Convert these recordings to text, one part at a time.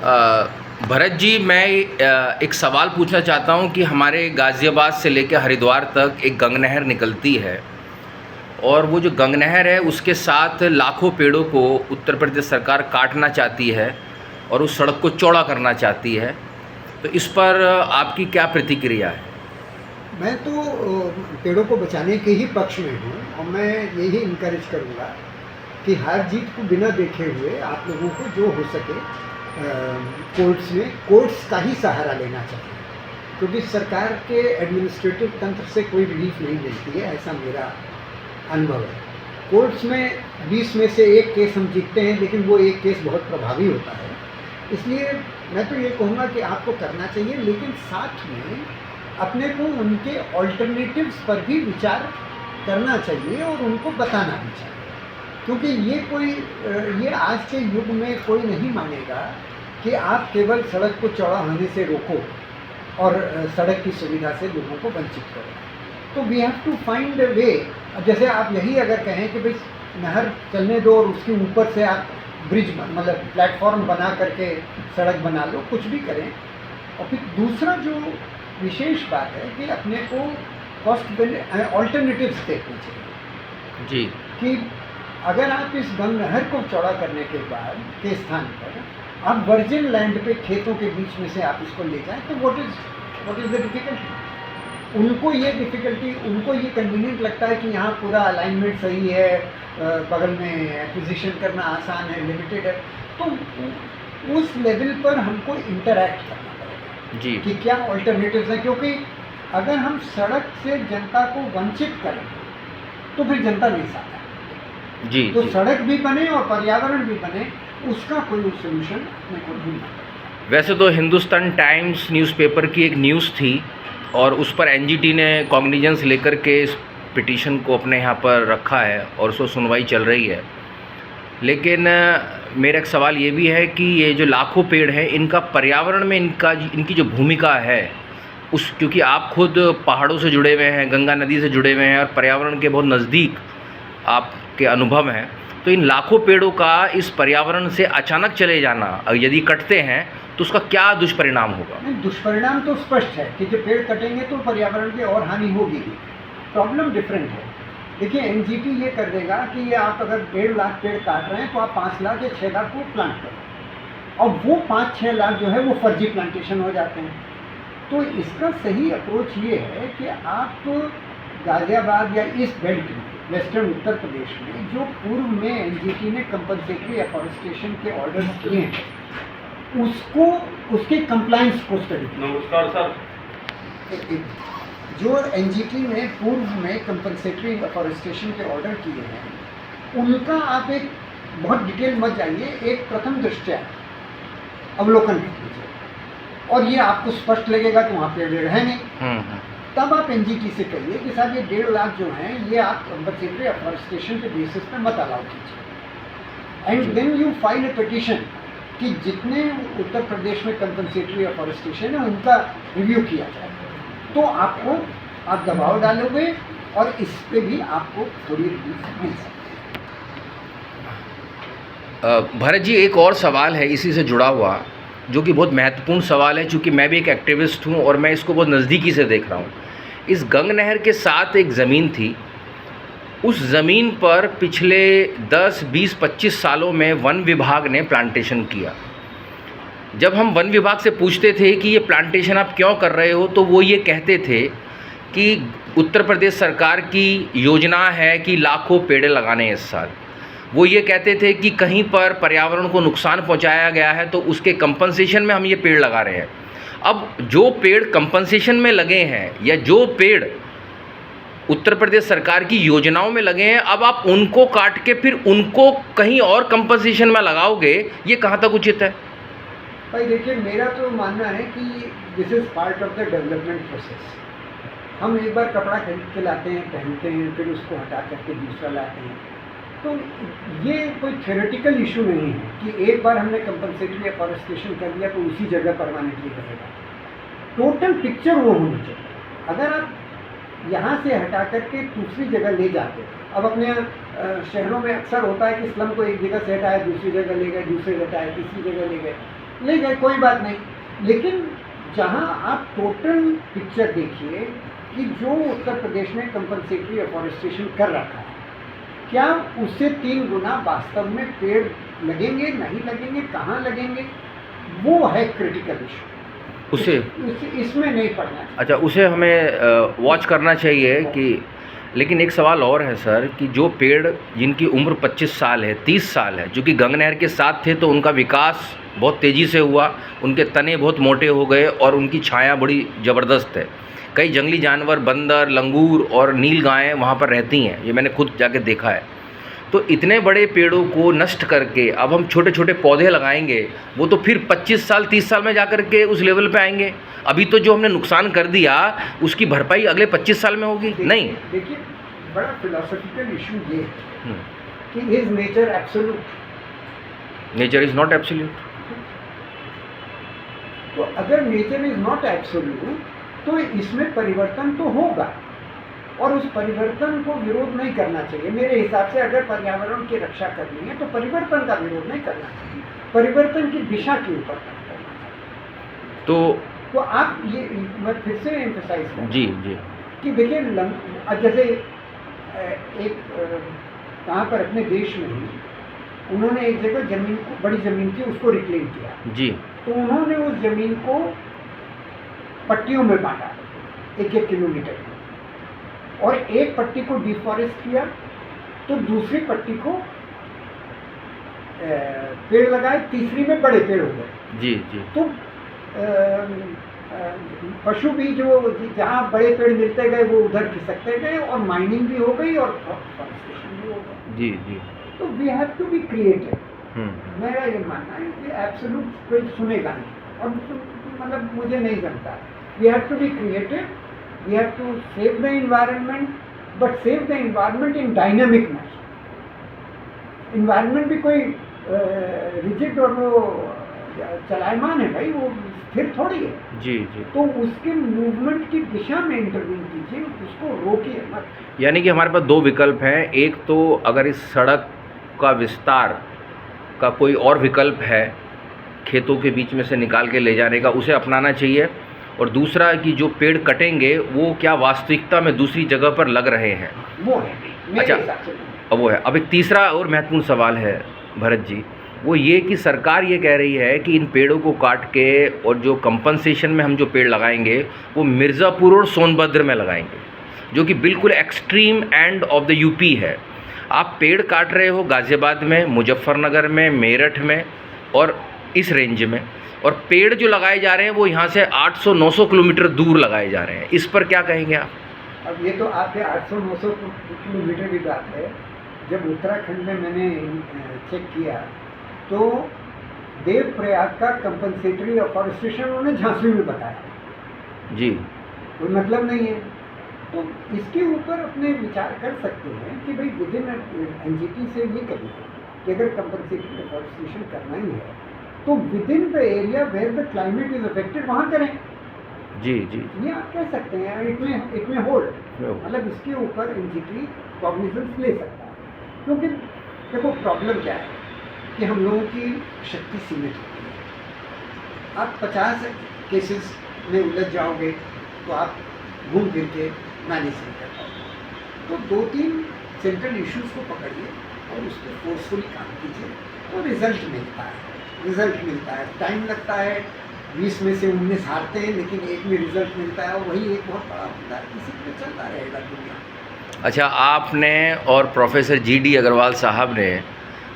भरत जी, मैं एक सवाल पूछना चाहता हूं कि हमारे गाज़ियाबाद से लेकर हरिद्वार तक एक गंग नहर निकलती है और वो जो गंग नहर है उसके साथ लाखों पेड़ों को उत्तर प्रदेश सरकार काटना चाहती है और उस सड़क को चौड़ा करना चाहती है। तो इस पर आपकी क्या प्रतिक्रिया है? मैं तो पेड़ों को बचाने के ही पक्ष में हूँ और मैं यही इनकरेज करूँगा कि हार जीत को बिना देखे हुए आप लोगों को जो हो सके कोर्ट्स का ही सहारा लेना चाहिए, क्योंकि सरकार के एडमिनिस्ट्रेटिव तंत्र से कोई रिलीफ नहीं मिलती है, ऐसा मेरा अनुभव है। कोर्ट्स में 20 में से एक केस हम जीतते हैं, लेकिन वो एक केस बहुत प्रभावी होता है। इसलिए मैं तो ये कहूँगा कि आपको करना चाहिए, लेकिन साथ में अपने को उनके ऑल्टरनेटिव्स पर भी विचार करना चाहिए और उनको बताना भी चाहिए, क्योंकि ये आज के युग में कोई नहीं मानेगा कि आप केवल सड़क को चौड़ा होने से रोको और सड़क की सुविधा से लोगों को वंचित करो। तो we have to find a way. अब जैसे आप यही अगर कहें कि भाई नहर चलने दो और उसके ऊपर से आप ब्रिज मतलब प्लेटफॉर्म बना करके सड़क बना लो, कुछ भी करें। और फिर दूसरा जो विशेष बात है कि अपने को कॉस्ट ऑल्टरनेटिव्स देखने चाहिए जी। कि अगर आप इस गंग नहर को चौड़ा करने के बाद के स्थान पर आप वर्जिन लैंड पे खेतों के बीच में से आप इसको ले जाएं, तो व्हाट इज़ द डिफ़िकल्टी? उनको ये कन्वीनियंट लगता है कि यहाँ पूरा अलाइनमेंट सही है, बगल में एक्विजिशन करना आसान है, लिमिटेड है। तो उस लेवल पर हमको इंटरैक्ट करना पड़ेगा जी कि क्या ऑल्टरनेटिव्स हैं, क्योंकि अगर हम सड़क से जनता को वंचित करें तो फिर जनता नहीं साथ है। जी तो जी। सड़क भी बने और पर्यावरण भी बने, उसका कोई सोल्यूशन अपने को ढूंढना पड़ेगा। वैसे तो हिंदुस्तान टाइम्स न्यूज़पेपर की एक न्यूज़ थी और उस पर एनजीटी ने कॉग्निजेंस लेकर के इस पिटीशन को अपने यहाँ पर रखा है और उसको सुनवाई चल रही है। लेकिन मेरा एक सवाल ये भी है कि ये जो लाखों पेड़ हैं, इनका पर्यावरण में इनकी जो भूमिका है क्योंकि आप खुद पहाड़ों से जुड़े हुए हैं, गंगा नदी से जुड़े हुए हैं और पर्यावरण के बहुत नज़दीक आपके अनुभव हैं, तो इन लाखों पेड़ों का इस पर्यावरण से अचानक चले जाना, यदि कटते हैं तो उसका क्या दुष्परिणाम होगा? नहीं, दुष्परिणाम तो स्पष्ट है कि जब पेड़ कटेंगे तो पर्यावरण की और हानि होगी ही। प्रॉब्लम डिफरेंट है। देखिए, एनजीटी ये कर देगा कि ये आप अगर 1.5 लाख पेड़ काट रहे हैं तो आप 5 लाख या 6 लाख को प्लांट करो, और वो 5-6 लाख जो है वो फर्जी प्लांटेशन हो जाते हैं। तो इसका सही अप्रोच ये है कि आप गाज़ियाबाद या इस बेल्ट में, वेस्टर्न उत्तर प्रदेश में, जो पूर्व में एनजीटी ने कंपनसेटरी एफॉरेस्टेशन के ऑर्डर्स किए हैं, उसके कंप्लायंस को स्टडी। नमस्कार सर। जो एनजीटी ने पूर्व में कंपनसेटरी एफॉरेस्टेशन के ऑर्डर किए हैं, उनका आप एक बहुत डिटेल मत जाइए, एक प्रथम दृष्टया अवलोकन कर लीजिए और ये आपको स्पष्ट लगेगा कि वहाँ पेड़ है नहीं। तब आप एनजीटी से कहिए कि साहब ये 1.5 लाख जो हैं ये आप कंपनसेटरी एफॉरेस्टेशन के बेसिस पे मत अलाउ कीजिए, and then you file a petition कि जितने उत्तर प्रदेश में कंपनसेटरी एफॉरेस्टेशन है उनका रिव्यू किया जाए। तो आप दबाव डालोगे और इस पे भी आपको थोड़ी रिलीफ मिल सकती है। भरत जी, एक और सवाल है इसी से जुड़ा हुआ, जो कि बहुत महत्वपूर्ण सवाल है, चूँकि मैं भी एक एक्टिविस्ट हूँ और मैं इसको बहुत नज़दीकी से देख रहा हूँ। इस गंग नहर के साथ एक ज़मीन थी, उस ज़मीन पर पिछले 10, 20, 25 सालों में वन विभाग ने प्लांटेशन किया। जब हम वन विभाग से पूछते थे कि ये प्लांटेशन आप क्यों कर रहे हो, तो वो ये कहते थे कि उत्तर प्रदेश सरकार की योजना है कि लाखों पेड़ लगाने हैं इस साल। वो ये कहते थे कि कहीं पर पर्यावरण को नुकसान पहुंचाया गया है तो उसके कंपनसेशन में हम ये पेड़ लगा रहे हैं। अब जो पेड़ कंपनसेशन में लगे हैं या जो पेड़ उत्तर प्रदेश सरकार की योजनाओं में लगे हैं, अब आप उनको काट के फिर उनको कहीं और कंपनसेशन में लगाओगे, ये कहाँ तक उचित है? भाई देखिए, मेरा तो मानना है कि this is part of the development process. हम एक बार कपड़ा खरीद के लाते हैं, पहनते हैं, फिर उसको हटा करके दूसरा लाते हैं। तो ये कोई थ्योरेटिकल इशू नहीं है कि एक बार हमने कंपनसेटरी एफॉरेस्टेशन कर दिया तो उसी जगह परमानेंटली रहेगा। टोटल पिक्चर वो होनी चाहिए। अगर आप यहाँ से हटा करके दूसरी जगह ले जाते, अब अपने शहरों में अक्सर होता है कि स्लम को एक जगह से हटाया, दूसरी जगह ले गए, दूसरी जगह हटाया, तीसरी जगह ले गए। ले गए, कोई बात नहीं। लेकिन जहाँ आप टोटल पिक्चर देखिए कि जो उत्तर प्रदेश ने कंपनसेटरी एफॉरेस्टेशन कर रखा है, क्या उससे 3 गुना वास्तव में पेड़ लगेंगे, नहीं लगेंगे, कहाँ लगेंगे, वो है क्रिटिकल इशू। उसे इसमें नहीं पड़ना चाहिए। अच्छा, उसे हमें वॉच करना चाहिए कि, लेकिन एक सवाल और है सर कि जो पेड़ जिनकी उम्र 25 साल है, 30 साल है, जो कि गंगा नहर के साथ थे, तो उनका विकास बहुत तेज़ी से हुआ, उनके तने बहुत मोटे हो गए और उनकी छाया बड़ी ज़बरदस्त है। कई जंगली जानवर, बंदर, लंगूर और नील गायें वहाँ पर रहती हैं, ये मैंने खुद जाके देखा है। तो इतने बड़े पेड़ों को नष्ट करके अब हम छोटे छोटे पौधे लगाएंगे, वो तो फिर 25 साल 30 साल में जा कर के उस लेवल पे आएंगे। अभी तो जो हमने नुकसान कर दिया उसकी भरपाई अगले 25 साल में होगी नहीं। देखिए, बड़ा फिलोसॉफिकल इशू ये है कि is nature absolute? Nature is not absolute. तो अगर नेचर इज नॉट एब्सोल्यूट तो इसमें परिवर्तन तो होगा, और उस परिवर्तन को विरोध नहीं करना चाहिए। मेरे हिसाब से अगर पर्यावरण की रक्षा करनी है तो परिवर्तन का विरोध नहीं करना चाहिए, परिवर्तन की दिशा के ऊपर काम करना चाहिए। तो आप ये, मैं फिर से एम्फसाइज करूँ जी जी कि देखिए, जैसे एक कहाँ पर अपने देश में ही उन्होंने एक जगह जमीन को, बड़ी ज़मीन थी, उसको रिक्लेम किया जी तो उन्होंने उस ज़मीन को पट्टियों में बांटा, 1-1 किलोमीटर की, और एक पट्टी को डिफॉरेस्ट किया तो दूसरी पट्टी को पेड़ लगाए, तीसरी में बड़े पेड़ हो गए। जी जी तो पशु भी जो जहाँ बड़े पेड़ मिलते गए वो उधर खिसकते गए, और माइनिंग भी हो गई और फॉरेस्टेशन भी हो गई। जी जी तो we have to be creative. मेरा ये मानना है कि एब्सोल्यूट कोई सुनेगा नहीं, और मतलब मुझे नहीं जमता। We have to be creative, we have to save the environment, but save the environment in dynamic manner. Environment भी कोई रिजिड और वो चलायमान है भाई, वो स्थिर थोड़ी है। जी जी तो उसके मूवमेंट की दिशा में इंटरव्यू कीजिए, उसको रोकिए मत। यानी कि हमारे पास 2 विकल्प हैं। एक तो अगर इस सड़क का विस्तार का कोई और विकल्प है खेतों के बीच में से निकाल के ले जाने का, उसे अपनाना चाहिए। और दूसरा कि जो पेड़ कटेंगे वो क्या वास्तविकता में दूसरी जगह पर लग रहे हैं, वो है मेरे अच्छा, हिसाब से। अब वो है। अब एक तीसरा और महत्वपूर्ण सवाल है भरत जी, वो ये कि सरकार ये कह रही है कि इन पेड़ों को काट के और जो कंपनसेशन में हम जो पेड़ लगाएंगे वो मिर्ज़ापुर और सोनभद्र में लगाएंगे, जो कि बिल्कुल extreme end of the UP है। आप पेड़ काट रहे हो गाज़ियाबाद में, मुजफ्फरनगर में, मेरठ में और इस रेंज में, और पेड़ जो लगाए जा रहे हैं वो यहाँ से 800-900 किलोमीटर दूर लगाए जा रहे हैं। इस पर क्या कहेंगे आप? अब ये तो आपके 800-900 किलोमीटर की बात है। जब उत्तराखंड में मैंने चेक किया तो देवप्रयाग का कंपनसेटरी एफॉरेस्टेशन उन्होंने झांसी में बताया। जी, कोई मतलब नहीं है। तो इसके ऊपर अपने विचार कर सकते हैं कि भाई विद इन एनजीटी से ये करिए कि अगर कंपनसेटरी एफॉरेस्टेशन करना ही है तो within the area where the climate is affected वहाँ करें। जी जी ये आप कह सकते हैं, इट में होल्ड, मतलब इसके ऊपर एनजीटी कॉग्निजेंस ले सकता है। क्योंकि देखो प्रॉब्लम क्या है कि हम लोगों की शक्ति सीमित होती है। आप 50 केसेस में उलझ जाओगे तो आप घूम फिर के मैनेज नहीं कर पाओगे। तो 2-3 सेंट्रल इश्यूज को पकड़िए और उस पर फोर्सफुली काम कीजिए और रिजल्ट मिलता है। टाइम लगता है, 20 में से 19 हारते हैं, लेकिन एक में रिजल्ट मिलता है और वही एक बहुत बड़ा होता है। इसी तरह चलता रहेगा दुनिया। अच्छा, आपने और प्रोफेसर जी.डी. अग्रवाल साहब ने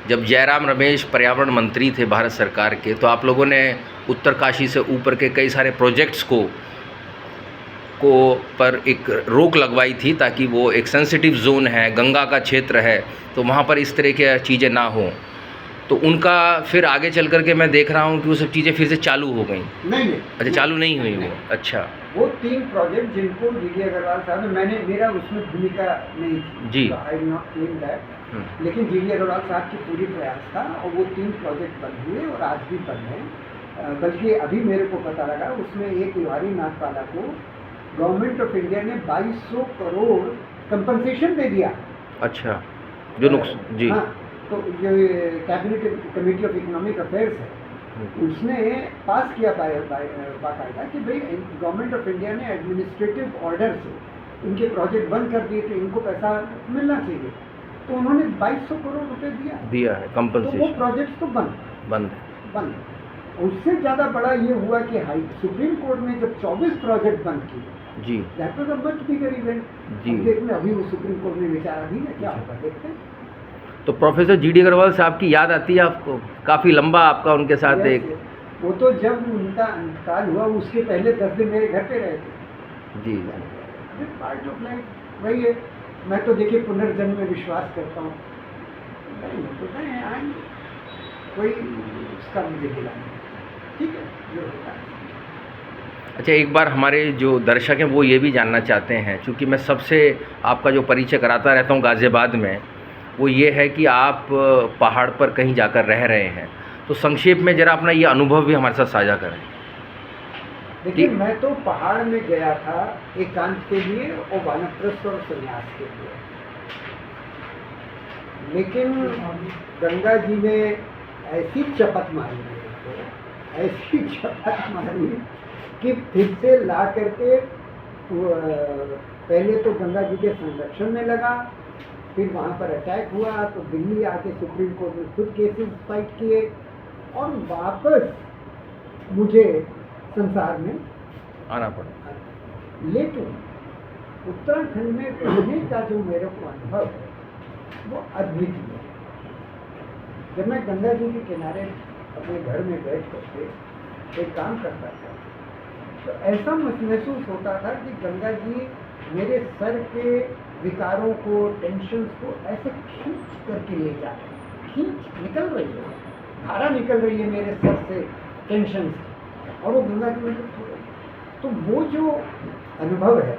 जब जयराम रमेश पर्यावरण मंत्री थे भारत सरकार के, तो आप लोगों ने उत्तरकाशी से ऊपर के कई सारे प्रोजेक्ट्स को पर एक रोक लगवाई थी, ताकि वो एक सेंसिटिव जोन है, गंगा का क्षेत्र है, तो वहाँ पर इस तरह की चीज़ें ना हों। तो उनका फिर आगे चल कर के मैं देख रहा हूँ कि वो सब चीज़ें फिर से चालू हो गई। नहीं अच्छा, चालू नहीं हुई वो? अच्छा, वो 3 प्रोजेक्ट जिनको जी.डी. अग्रवाल साहब ने, मेरा उसमें भूमिका नहीं थी जी, I will not claim that, लेकिन जी.डी. अग्रवाल साहब की पूरी प्रयास था और वो 3 प्रोजेक्ट बन हुए और आज भी बन रहे। बल्कि अभी मेरे को पता लगा उसमें एक युवारी नागपाला को गवर्नमेंट ऑफ इंडिया ने 2200 करोड़ कंपनसेशन दे दिया। अच्छा, जो नुकसान, जी हाँ, तो जो cabinet committee of economic affairs है उसने पास किया बाकायदा कि भाई गवर्नमेंट ऑफ इंडिया ने एडमिनिस्ट्रेटिव ऑर्डर से इनके प्रोजेक्ट बंद कर दिए तो इनको पैसा मिलना चाहिए, तो उन्होंने 2200 करोड़ रुपए दिया है तो वो कंपनसेशन, प्रोजेक्ट तो बंद बंद है। बंद। उससे ज़्यादा बड़ा ये हुआ कि सुप्रीम कोर्ट ने जब 24 प्रोजेक्ट बंद किए, जी that was a much bigger event. जी। देखने अभी वो सुप्रीम कोर्ट में विचाराधीन है, क्या होगा देखते हैं। तो प्रोफेसर जी डी अग्रवाल साहब की याद आती है आपको? काफ़ी लंबा आपका उनके साथ Yes, एक yes। वो तो जब उनका इंतकाल हुआ उसके पहले 10 दिन मेरे घर पे रहे थे। जी पार्ट ऑफ लाइफ वही है। मैं तो देखिए पुनर्जन्म में विश्वास करता हूँ, तो मैं आएंगे, कोई उसका मुझे गिला नहीं, ठीक है जो होता है। अच्छा, एक बार हमारे जो दर्शक हैं वो ये भी जानना चाहते हैं, क्योंकि मैं सबसे आपका जो परिचय कराता रहता हूँ गाज़ियाबाद में, वो ये है कि आप पहाड़ पर कहीं जाकर रह रहे हैं, तो संक्षेप में ज़रा अपना ये अनुभव भी हमारे साथ साझा करें। देखिए मैं तो पहाड़ में गया था एकांत के लिए और वानप्रस्थ और संन्यास के लिए, लेकिन गंगा जी ने ऐसी चपत मारी मेरे को, ऐसी चपत मारी कि फिर से ला करके पहले तो गंगा जी के संरक्षण में लगा, फिर वहाँ पर अटैक हुआ तो दिल्ली आके सुप्रीम कोर्ट में खुद केसेस फाइट किए और वापस मुझे संसार में आना पड़ा। लेकिन उत्तराखंड में रहने का जो मेरे को अनुभव है वो अद्वितीय है। जब मैं गंगा जी के किनारे अपने घर में बैठ करके एक काम करता था तो ऐसा महसूस होता था कि गंगा जी मेरे सर के विकारों को, टेंशन्स को ऐसे खींच करके ले जाते हैं, खींच निकल रही है, धारा निकल रही है मेरे सर से टेंशन से, और वो गंगा जी में तो वो जो अनुभव है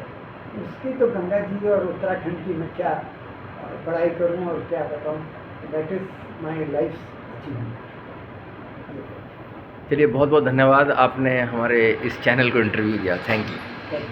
उसकी तो गंगा जी और उत्तराखंड की मैं क्या पढ़ाई करूं और क्या बताऊं, that is my life achievement. चलिए, बहुत बहुत धन्यवाद, आपने हमारे इस चैनल को इंटरव्यू दिया। Thank you.